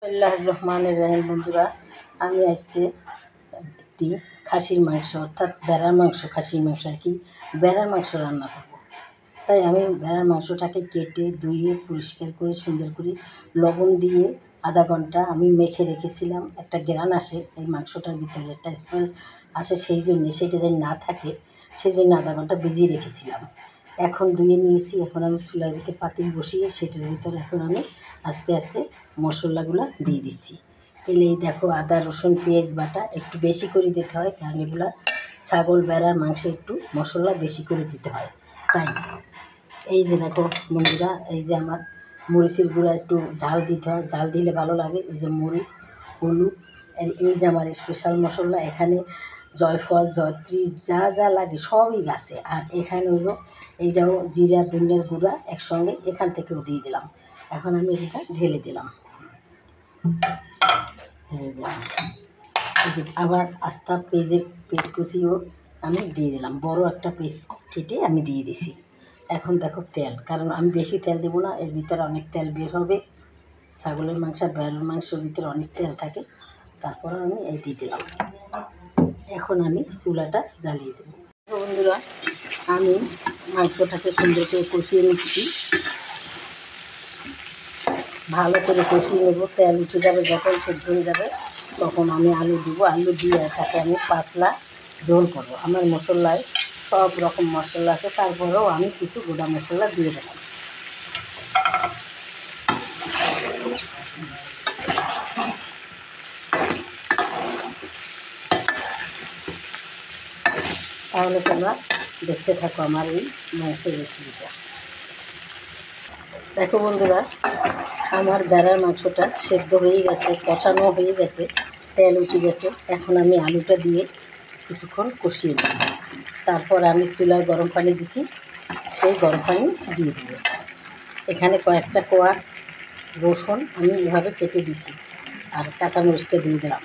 বিসমিল্লাহির রহমানির রহিম। বন্ধুরা, আমি আজকে একটি খাসির মাংস অর্থাৎ ভেড়ার মাংস, খাসির মাংস একই ভেড়ার মাংস রান্না করব। তাই আমি ভেড়ার মাংসটাকে কেটে ধুয়ে পরিষ্কার করে সুন্দর করে লবণ দিয়ে আধা ঘন্টা আমি মেখে রেখেছিলাম। একটা গ্রান আসে এই মাংসটার ভিতরে, একটা স্মেল আসে, সেই জন্যে সেটা যেন না থাকে সেই জন্য আধা ঘন্টা ভিজিয়ে রেখেছিলাম। এখন ধুয়ে নিয়েছি। এখন আমি চুলার ভিতরে পাতিল বসিয়ে সেটার ভিতরে এখন আমি আস্তে আস্তে মশলাগুলো দিয়ে দিচ্ছি। এই দেখো, আদা রসুন পেঁয়াজ বাটা একটু বেশি করে দিতে হয়, কারণ এগুলা ছাগল ভেড়ার মাংসে একটু মশলা বেশি করে দিতে হয়। তাই এই যে দেখো বন্ধুরা, এই যে আমার মরিচের গুঁড়া একটু ঝাল দিতে হয়, ঝাল দিলে ভালো লাগে। এই যে মরিচ, হলুদ, এই যে আমার স্পেশাল মশলা, এখানে জয়ফল জয়ত্রী যা যা লাগে সবই গাছে। আর এখানে হলো এইটাও জিরা ধনিয়ার গুঁড়া একসঙ্গে এখান থেকেও দিয়ে দিলাম। এখন আমি এটা ঢেলে দিলাম। এই যে আবার আস্তা পেঁয়াজ কুচিও আমি দিয়ে দিলাম, বড় একটা পেঁয়াজ কেটে আমি দিয়ে দিছি। এখন দেখো তেল, কারণ আমি বেশি তেল দেবো না, এর ভিতরে অনেক তেল বের হবে। ছাগলের মাংস ভেড়ার মাংসের ভিতরে অনেক তেল থাকে। তারপর আমি এই দিয়ে দিলাম। এখন আমি চুলাটা জ্বালিয়ে দেবো। বন্ধুরা, আমি মাংসটাকে সুন্দর করে কষিয়ে নিচ্ছি। ভালো করে কষিয়ে নেব। তেল উঠে যাবে, যখন সেদ্ধ হয়ে যাবে তখন আমি আলু দিব। আলু দিয়ে তাকে আমি পাতলা ঝোল করব। আমার মশলায় সব রকম মশলা আছে, তারপরেও আমি কিছু গোটা মশলা দিয়ে দিলাম। তাহলে তোমরা দেখতে থাকো আমার এই মাংসের রেসিপিটা। দেখো বন্ধুরা, আমার ভেড়ার মাংসটা সেদ্ধ হয়ে গেছে, কষানো হয়ে গেছে, তেল উঠে গেছে। এখন আমি আলুটা দিয়ে কিছুক্ষণ কষিয়ে নেব। তারপর আমি চুলায় গরম পানি দিছি, সেই গরম পানি দিয়ে দেব। এখানে কয়েকটা কোয়া রসুন আমি এভাবে কেটে দিচ্ছি, আর কাঁচামরিচটা দিয়ে দিলাম।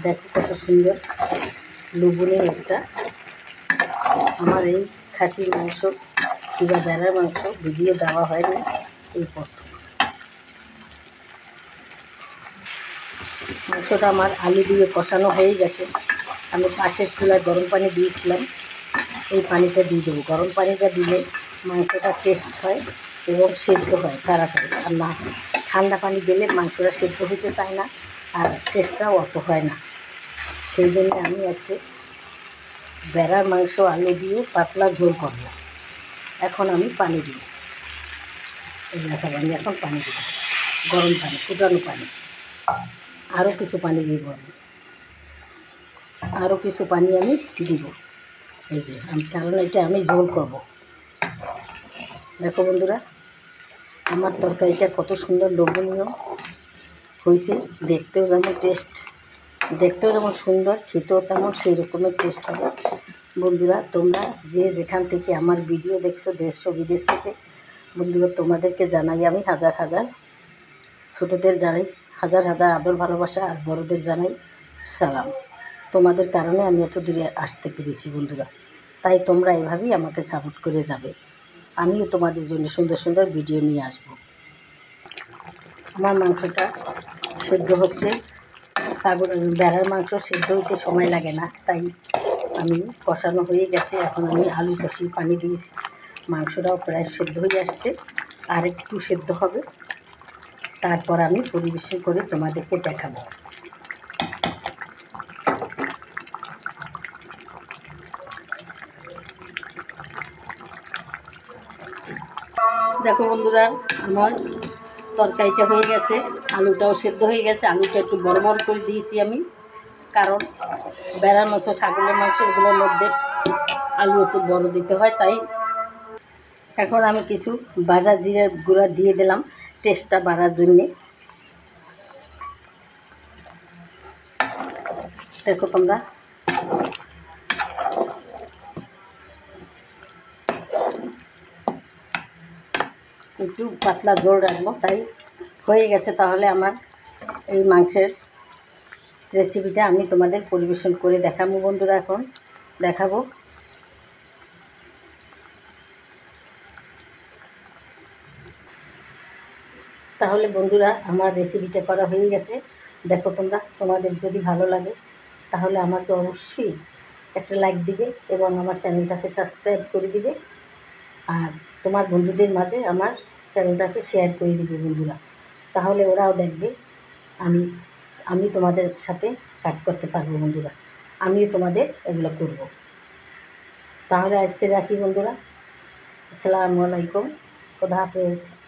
দেখো কত সুন্দর লবণের একটা আমার এই খাসির মাংস কিংবা ভেড়ার মাংস ভিডিও দেওয়া হয়নি, এই প্রথম। মাংসটা আমার আলু দিয়ে কষানো হয়ে গেছে। আমি পাশের চুলায় গরম পানি দিয়েছিলাম, এই পানিটা দিয়ে দেবো। গরম পানিটা দিলে মাংসটা টেস্ট হয় এবং সেদ্ধ হয় তাড়াতাড়ি। আর না, ঠান্ডা পানি দিলে মাংসটা সেদ্ধ হতে চায় না, আর টেস্টটাও অত হয় না। সেই জন্য আমি আজকে ভেড়ার মাংস আলু দিয়ে পাতলা ঝোল করব। এখন আমি পানি দিই, এই দেখাবো। আমি এখন পানি দিই, গরম পানি, ফুটানো পানি। আরও কিছু পানি দিব আমি, আরও কিছু পানি আমি দিব। এই যে কারণ এটা আমি ঝোল করব। দেখো বন্ধুরা, আমার তরকারিটা কত সুন্দর লোভনীয় হয়েছে। দেখতেও যেমন সুন্দর, খেতেও তেমন সেই রকমের টেস্ট হবে। বন্ধুরা, তোমরা যে যেখান থেকে আমার ভিডিও দেখছো, দেশ ও বিদেশ থেকে, বন্ধুরা তোমাদেরকে জানাই আমি হাজার হাজার, ছোটোদের জানাই হাজার হাজার আদর ভালোবাসা, আর বড়দের জানাই সালাম। তোমাদের কারণে আমি এত দূরে আসতে পেরেছি বন্ধুরা। তাই তোমরা এভাবেই আমাকে সাপোর্ট করে যাবে। আমিও তোমাদের জন্য সুন্দর সুন্দর ভিডিও নিয়ে আসব। আমার মাংসটা সেদ্ধ হচ্ছে। ভেড়ার মাংস সেদ্ধ হইতে সময় লাগে না, তাই আমি কষানো হয়ে গেছে। এখন আমি আলু কষিয়ে পানি দিয়েছি। মাংসটাও প্রায় সেদ্ধ হয়ে আসছে, আর একটু সেদ্ধ হবে। তারপর আমি পরিবেশন করে তোমাদেরকে দেখাবো। দেখো বন্ধুরা, আমার তরকারিটা হয়ে গেছে, আলুটাও সেদ্ধ হয়ে গেছে। আলুটা একটু বড় বড় করে দিয়েছি আমি, কারণ ভেড়ার মাংস, ছাগলের মাংস, এগুলোর মধ্যে আলু একটু বড় দিতে হয়। তাই এখন আমি কিছু ভাজা জিরার গুঁড়া দিয়ে দিলাম টেস্টটা বাড়ার জন্যে। দেখো তোমরা, একটু পাতলা ঝোল রাখবো, তাই হয়ে গেছে। তাহলে আমার এই মাংসের রেসিপিটা আমি তোমাদের পরিবেশন করে দেখাবো বন্ধুরা। এখন দেখাবো। তাহলে বন্ধুরা, আমার রেসিপিটা করা হয়ে গেছে। দেখো তোমরা, তোমাদের যদি ভালো লাগে তাহলে আমাকে অবশ্যই একটা লাইক দিবে এবং আমার চ্যানেলটাকে সাবস্ক্রাইব করে দিবে। আর তোমার বন্ধুদের মাঝে আমার চ্যানেলটাকে শেয়ার করে দিবে বন্ধুরা। তাহলে ওরাও দেখবে আমি আমি তোমাদের সাথে কাজ করতে পারবো বন্ধুরা। আমিও তোমাদের এগুলো করব। তাহলে আজকে রাখি বন্ধুরা। আসসালামু আলাইকুম। খোদা হাফেজ।